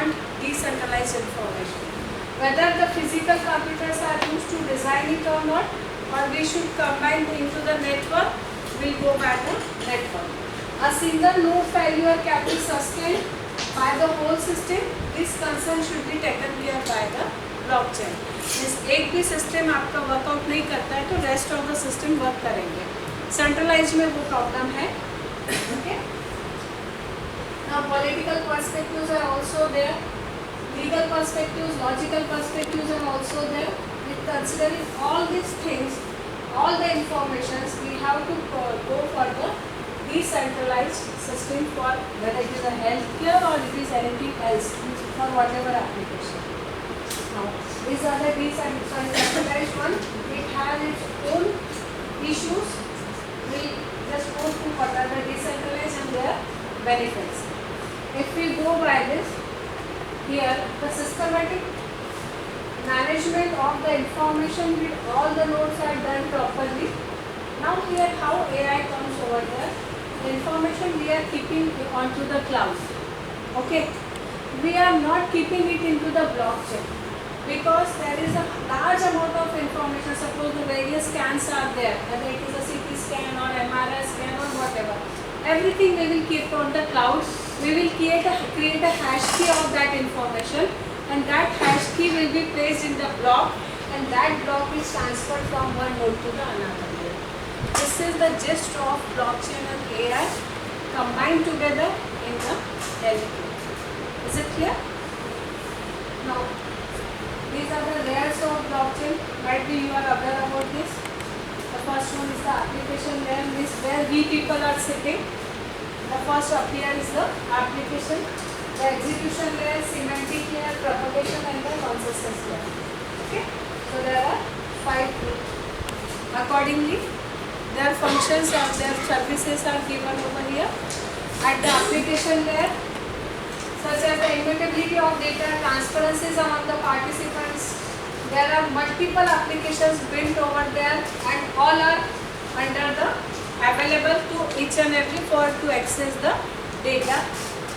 want decentralized information. Whether the physical computers are used to design it or not, or we should combine into the network, will go by the network. A single node failure can be sustained by the whole system. This concern should be taken care by the blockchain. एक भी system आपका workout नहीं करता है तो rest of the system work करेंगे. Centralise में वो प्रॉब्लम है. Okay. Now political perspectives are also there. Legal perspectives, logical perspectives are also there. With considering all these things, all the informations, we have to go for the decentralized system for whether it is a healthcare or it is anything else for whatever application. Now, these are the decentralized one. It has its own issues. We just go through what are the decentralized and their benefits. If we go by this, here the systematic management of the information with all the nodes are done properly. Now here how AI comes over there. The information we are keeping onto the cloud. Okay, we are not keeping it into the blockchain because there is a large amount of information. Suppose the various scans are there, whether it is a CT scan or MRI scan or whatever. Everything we will keep on the cloud. We will create a hash key of that information, and that hash key will be placed in the block, and that block is transferred from one node to the another node. This is the gist of blockchain and AI combined together in the healthcare. Is it clear? Now, these are the layers of blockchain. Might be you are aware about this. The first one is the application layer, is where we people are sitting. The first up here is the application, the execution layer, semantic layer, propagation and the consensus layer. Okay. So there are 5. Accordingly, their functions or their services are given over here. At the application layer, such as the immutability of data, transparencies among the participants. There are multiple applications built over there, and all are under the available to each and every for to access the data.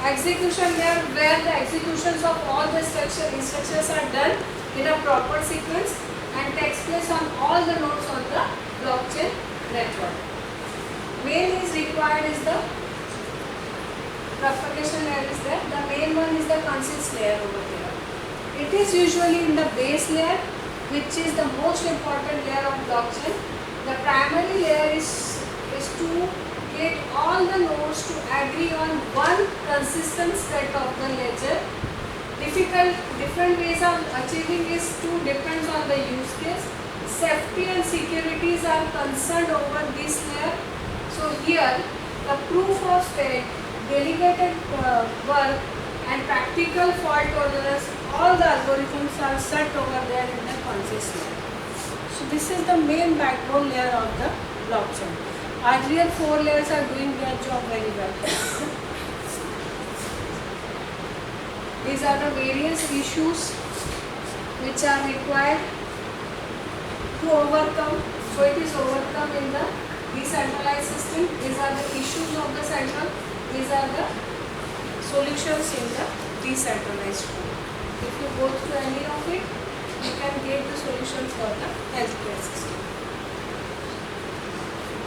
Execution layer, where the executions of all the instructions are done in a proper sequence and takes place on all the nodes on the blockchain network. Main is required is the propagation layer is there. The main one is the consist layer over here. It is usually in the base layer, which is the most important layer of blockchain. The primary layer is to get all the nodes to agree on one consistent set of the ledger. Different ways of achieving is depends on the use case. Safety and securities are concerned over this layer. So here the proof of stake, delegated work and practical fault tolerance, all the algorithms are set over there in the consist layer. So this is the main backbone layer of the blockchain. Earlier 4 layers are doing their job very well. These are the various issues which are required to overcome. So it is overcome in the decentralized system. These are the issues of the central. These are the solutions in the decentralized form. If you go through any of it, you can get the solution for the healthcare system.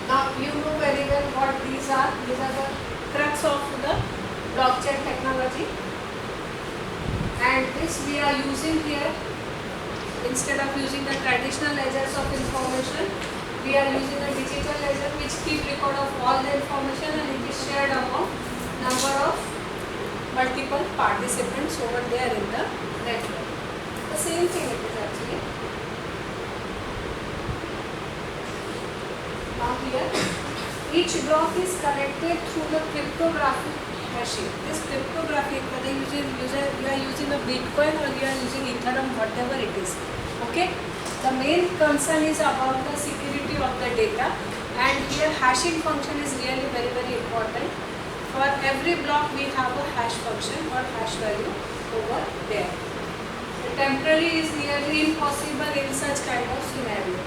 Now you know very well what these are. These are the crux of the blockchain technology, and this we are using here. Instead of using the traditional ledgers of information, we are using a digital ledger which keep record of all the information, and it is shared among number of multiple participants over there in the network. The same thing it is actually. Now here, each block is connected through the cryptographic hashing. This cryptographic, whether you are using a Bitcoin or you are using Ethereum, whatever it is. Okay. The main concern is about the security of the data, and here hashing function is really very important. For every block we have a hash function or hash value over there. The temporary is nearly impossible in such kind of scenario.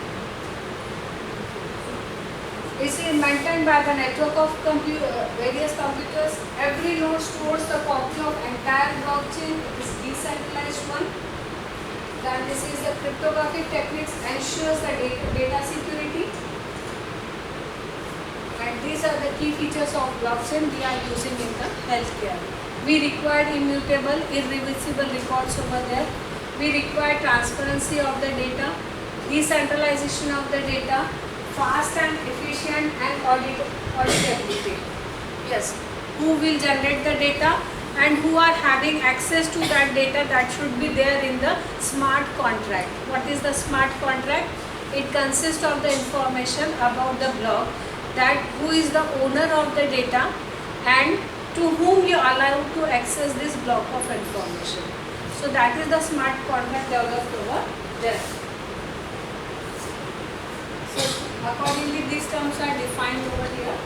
This is maintained by the network of various computers. Every node stores the copy of entire blockchain. It is decentralized one. Then this is the cryptographic techniques ensures the data security. And these are the key features of blockchain we are using in the healthcare. We require immutable, irreversible records over there. We require transparency of the data, decentralization of the data, fast and efficient and auditability. Yes, who will generate the data and who are having access to that data, that should be there in the smart contract. What is the smart contract? It consists of the information about the block, that who is the owner of the data and to whom you allow to access this block of information. So that is the smart contract developed over there. So accordingly these terms are defined over here.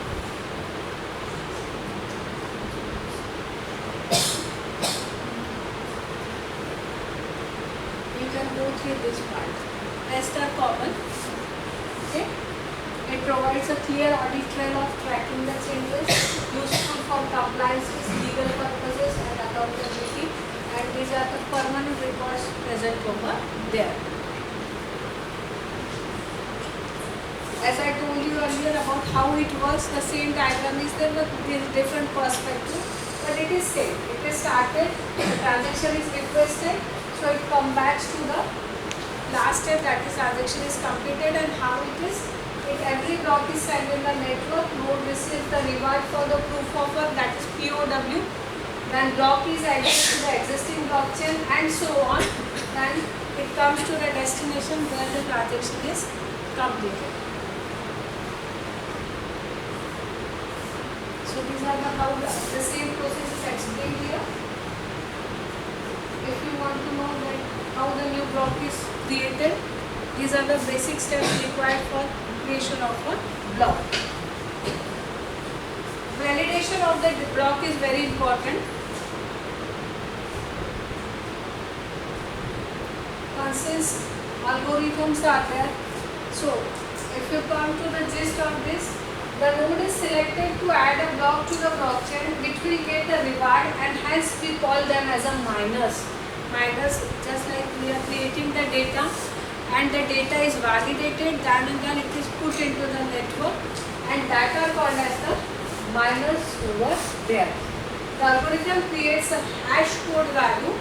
You can go through this part. Rest are common. Okay. It provides a clear audit trail of tracking the changes, useful for compliances, legal purposes and accountability, and these are the permanent records present over there. As I told you earlier about how it works, the same diagram is there with different perspectives, but it is same. It is started, the transaction is requested, so it comes back to the last step, that is transaction is completed, and how it is. If every block is sent in the network, node receives the reward for the proof of work, that is POW. Then block is added to the existing blockchain and so on. Then it comes to the destination where the transaction is completed. So these are how the same process is explained here. If you want to know that how the new block is created, these are the basic steps required for creation of a block. Validation of the block is very important. Consensus algorithms are there. So if you come to the gist of this, the node is selected to add a block to the blockchain which will get the reward, and hence we call them as a miners. Miners, just like we are creating the data and the data is validated, then it is put into the network, and that are called as the miners over there. The algorithm creates a hash code value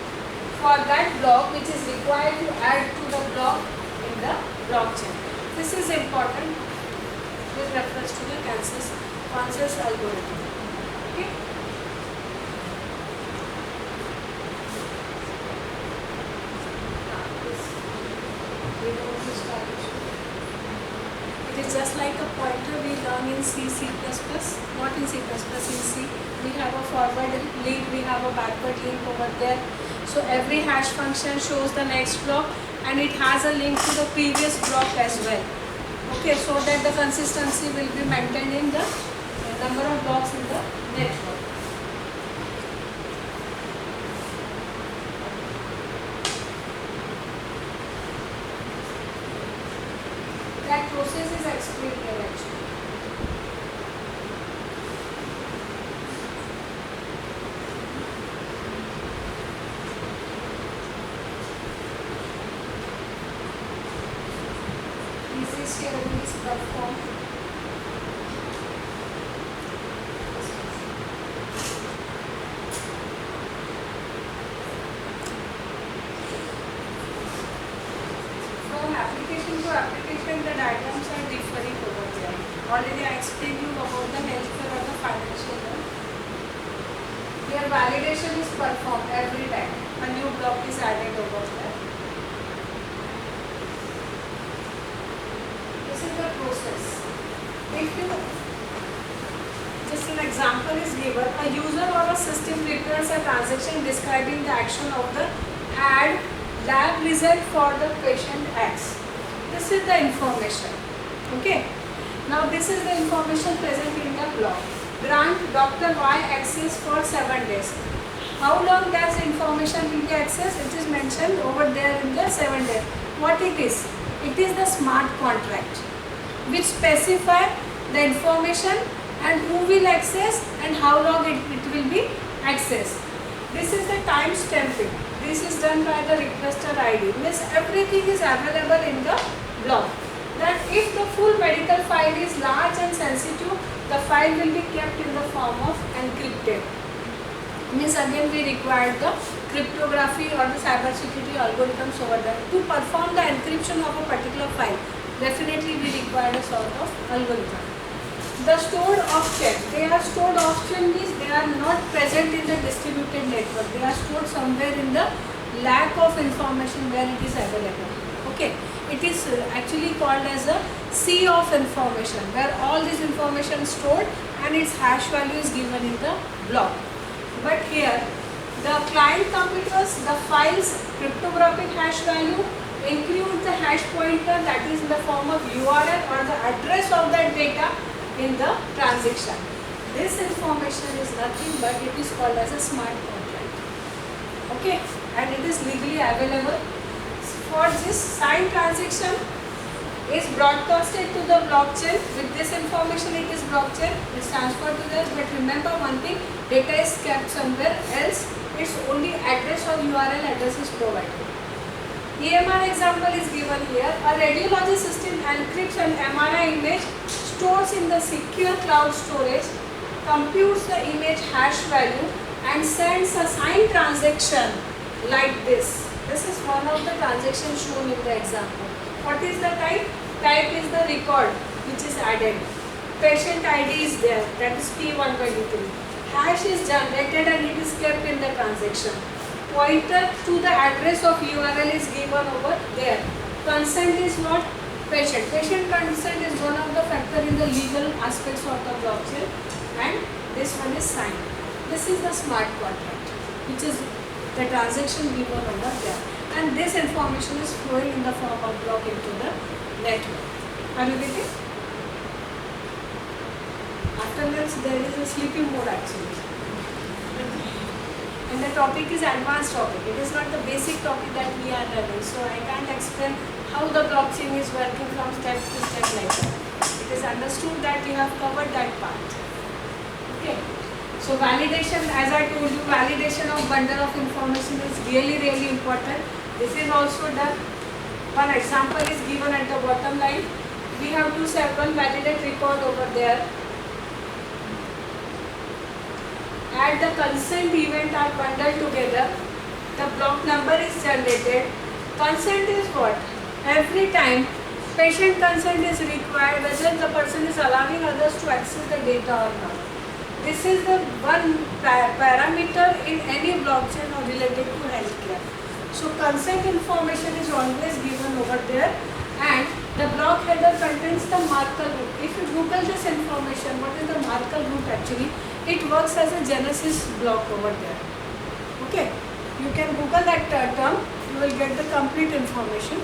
for that block which is required to add to the block in the blockchain. This is important with reference to the consensus algorithm. Okay. It is just like a pointer we learn in C, C++, not in C++, in C. We have a forward link, we have a backward link over there. So every hash function shows the next block and it has a link to the previous block as well. Okay, so that the consistency will be maintained in the number of blocks in the network. That process is explained here actually. Easiest here is perform. From application to application, the diagrams are differing over there. Already I explained you about the healthcare or the financial one. Here validation is performed every time. A new block is added over there. This is the process. If you, just an example is given, a user or a system prepares a transaction describing the action of the add lab result for the patient X. This is the information. Okay. Now this is the information present in the block. Grant Dr. Y access for 7 days. How long does information will be accessed? It is mentioned over there in the 7 days. What it is? It is the smart contract which specify the information and who will access and how long it will be accessed. This is the time stamping. This is done by the requester ID. Means everything is available in the block. That if the full medical file is large and sensitive, the file will be kept in the form of encrypted. Means again we require the cryptography or the cyber security algorithms over there. To perform the encryption of a particular file, definitely we require a sort of algorithm. The stored off-chain, they are stored off-chain means they are not present in the distributed network. They are stored somewhere in the lack of information where it is available. Okay, it is actually called as a sea of information where all this information is stored and its hash value is given in the block. But here, the client computers, the file's cryptographic hash value includes the hash pointer that is in the form of URL or the address of that data in the transaction. This information is nothing but it is called as a smart contract. Okay, and it is legally available. For this signed transaction is broadcasted to the blockchain. With this information it is blockchain, it is transferred to there. But remember one thing, data is kept somewhere else. Its only address or URL address is provided. EMR example is given here. A radiology system encrypts an MRI image, stores in the secure cloud storage, computes the image hash value and sends a signed transaction like this. This is one of the transactions shown in the example. What is the type? Type is the record which is added. Patient ID is there, that is P123. Hash is generated and it is kept in the transaction. Pointer to the address of URL is given over there. Consent is what? Patient. Patient consent is one of the factor in the legal aspects of the blockchain, and this one is signed. This is the smart contract, which is the transaction given over there, and this information is flowing in the form of block into the network. Are you getting? After this, there is a sleeping mode actually. And the topic is advanced topic. It is not the basic topic that we are learning. So I can't explain how the blockchain is working from step to step like that. It is understood that you have covered that part. Okay. So validation, as I told you, validation of bundle of information is really important. This is also done. One example is given at the bottom line. We have to several validate record over there. Add the consent event are bundled together. The block number is generated. Consent is what? Every time patient consent is required, whether the person is allowing others to access the data or not. This is the one parameter in any blockchain or related to healthcare. So consent information is always given over there, and the block header contains the Markle root. If you Google this information, what is the Markle root actually? It works as a Genesis block over there. Okay, you can Google that term, you will get the complete information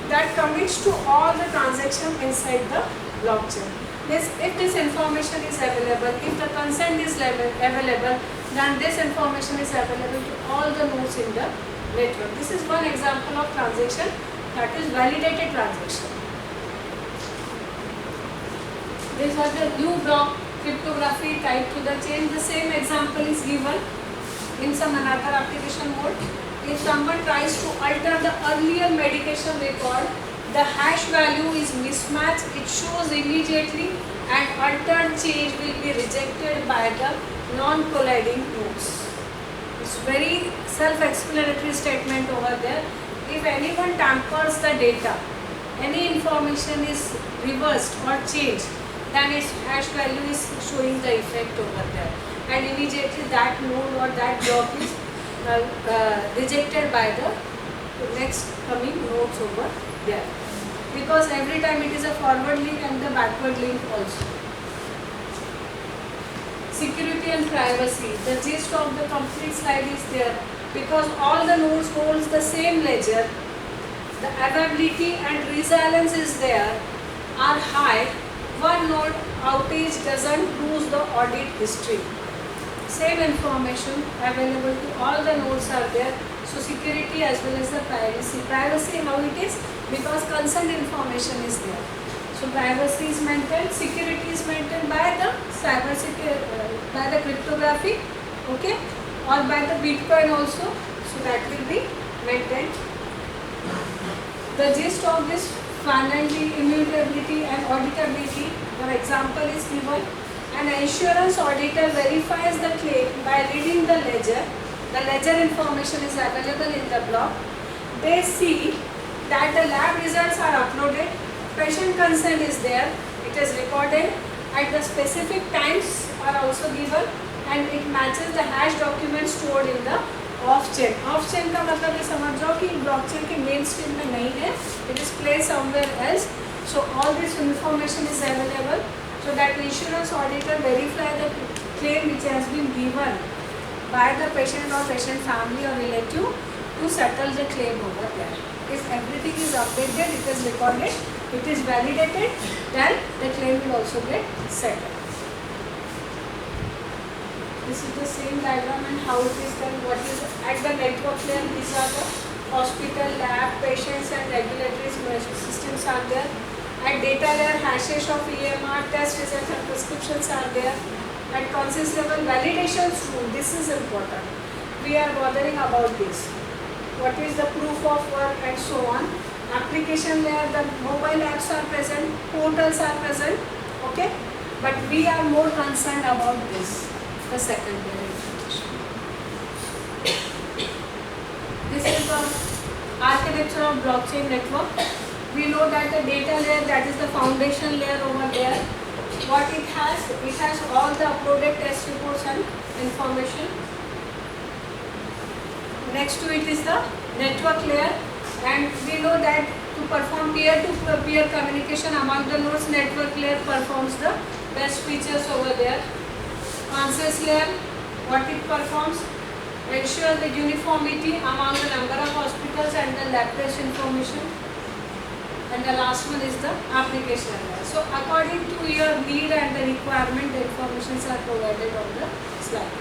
that commits to all the transactions inside the blockchain. If this information is available, if the consent is available, then this information is available to all the nodes in the network. This is one example of transaction, that is validated transaction. These are the new block cryptography type to the chain. The same example is given in some another application mode. If someone tries to alter the earlier medication record, the hash value is mismatched, it shows immediately, and altered change will be rejected by the non-colliding nodes. It's very self-explanatory statement over there. If anyone tampers the data, any information is reversed or changed, then its hash value is showing the effect over there, and immediately that node or that block is rejected by the next coming nodes over there, because every time it is a forward link and the backward link also. Security and privacy, the gist of the complete slide is there. Because all the nodes holds the same ledger, the availability and resilience is there, are high. One node outage doesn't lose the audit history. Same information available to all the nodes are there. So security as well as the privacy. Privacy, how it is? Because consent information is there. So privacy is maintained, security is maintained by the cyber security, by the cryptography, okay, or by the Bitcoin also. So that will be maintained. The gist of this finality, immutability and auditability, for example is given. An insurance auditor verifies the claim by reading the ledger. The ledger information is available in the block. They see that the lab results are uploaded, patient consent is there, it is recorded, at the specific times are also given, and it matches the hash documents stored in the of chain का मतलब ये समझ जाओ कि blockchain के main stream में नहीं है, it is place somewhere else. So all this information is available so that insurance auditor verify the claim which has been given by the patient or patient family or relative to settle the claim over there. If everything is updated, it is recorded, it is validated, then the claim will also get settled. This is the same diagram and how it is done. What is at the network layer? These are the hospital, lab, patients and regulatory systems are there. At data layer, hashes of EMR, test results and prescriptions are there. At conscious level, validations room. This is important. We are bothering about this. What is the proof of work and so on. Application layer, the mobile apps are present, portals are present. Okay, but we are more concerned about this. The second layer information. This is the architecture of blockchain network. We know that the data layer, that is the foundation layer over there. What it has all the uploaded test reports and information. Next to it is the network layer, and we know that to perform peer-to-peer communication among the nodes, network layer performs the best features over there. Consensus layer, what it performs, ensure the uniformity among the number of hospitals and the lab test information. And the last one is the application layer. So according to your need and the requirement, the informations are provided on the slide.